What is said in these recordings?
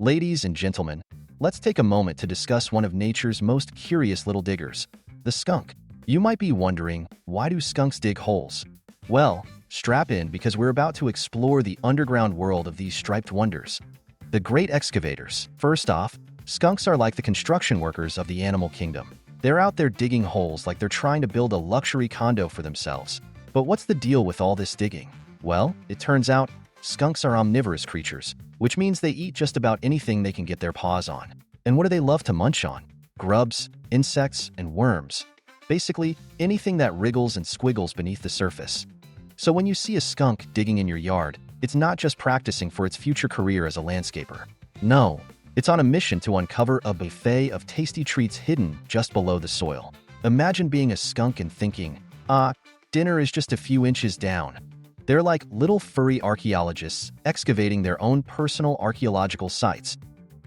Ladies and gentlemen, let's take a moment to discuss one of nature's most curious little diggers, the skunk. You might be wondering, why do skunks dig holes? Well, strap in because we're about to explore the underground world of these striped wonders. The great excavators. First off, skunks are like the construction workers of the animal kingdom. They're out there digging holes like they're trying to build a luxury condo for themselves. But what's the deal with all this digging? Well, it turns out, skunks are omnivorous creatures, which means they eat just about anything they can get their paws on. And what do they love to munch on? Grubs, insects, and worms. Basically, anything that wriggles and squiggles beneath the surface. So when you see a skunk digging in your yard, it's not just practicing for its future career as a landscaper. No, it's on a mission to uncover a buffet of tasty treats hidden just below the soil. Imagine being a skunk and thinking, dinner is just a few inches down. They're like little furry archaeologists excavating their own personal archaeological sites.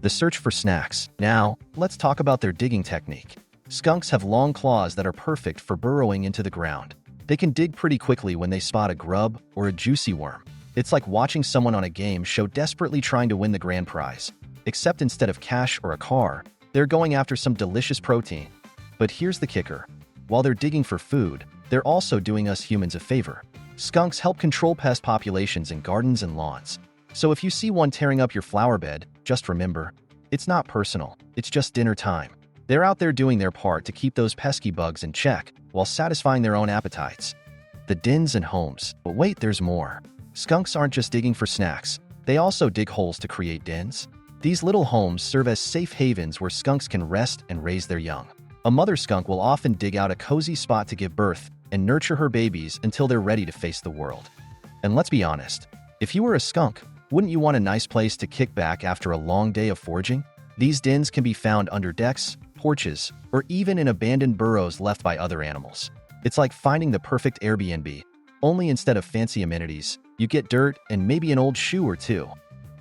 The search for snacks. Now, let's talk about their digging technique. Skunks have long claws that are perfect for burrowing into the ground. They can dig pretty quickly when they spot a grub or a juicy worm. It's like watching someone on a game show desperately trying to win the grand prize. Except instead of cash or a car, they're going after some delicious protein. But here's the kicker. While they're digging for food, they're also doing us humans a favor. Skunks help control pest populations in gardens and lawns. So if you see one tearing up your flower bed, just remember, it's not personal, it's just dinner time. They're out there doing their part to keep those pesky bugs in check while satisfying their own appetites. The dens and homes. But wait, there's more. Skunks aren't just digging for snacks. They also dig holes to create dens. These little homes serve as safe havens where skunks can rest and raise their young. A mother skunk will often dig out a cozy spot to give birth and nurture her babies until they're ready to face the world. And let's be honest, if you were a skunk, wouldn't you want a nice place to kick back after a long day of foraging? These dens can be found under decks, porches, or even in abandoned burrows left by other animals. It's like finding the perfect Airbnb, only instead of fancy amenities, you get dirt and maybe an old shoe or two.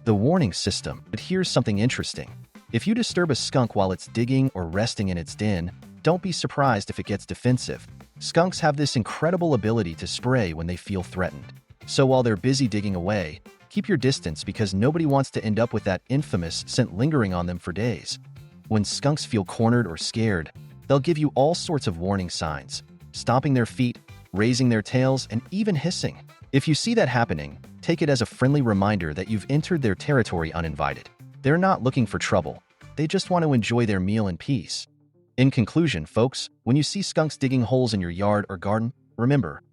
The warning system. But here's something interesting. If you disturb a skunk while it's digging or resting in its den, don't be surprised if it gets defensive. Skunks have this incredible ability to spray when they feel threatened. So while they're busy digging away, keep your distance because nobody wants to end up with that infamous scent lingering on them for days. When skunks feel cornered or scared, they'll give you all sorts of warning signs, stomping their feet, raising their tails, and even hissing. If you see that happening, take it as a friendly reminder that you've entered their territory uninvited. They're not looking for trouble. They just want to enjoy their meal in peace. In conclusion, folks, when you see skunks digging holes in your yard or garden, remember,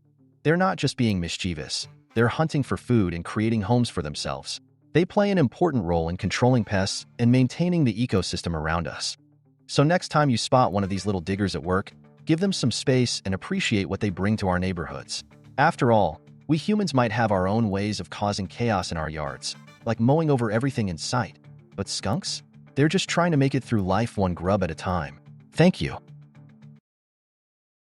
they're not just being mischievous. They're hunting for food and creating homes for themselves. They play an important role in controlling pests and maintaining the ecosystem around us. So next time you spot one of these little diggers at work, give them some space and appreciate what they bring to our neighborhoods. After all, we humans might have our own ways of causing chaos in our yards, like mowing over everything in sight. But skunks? They're just trying to make it through life one grub at a time. Thank you.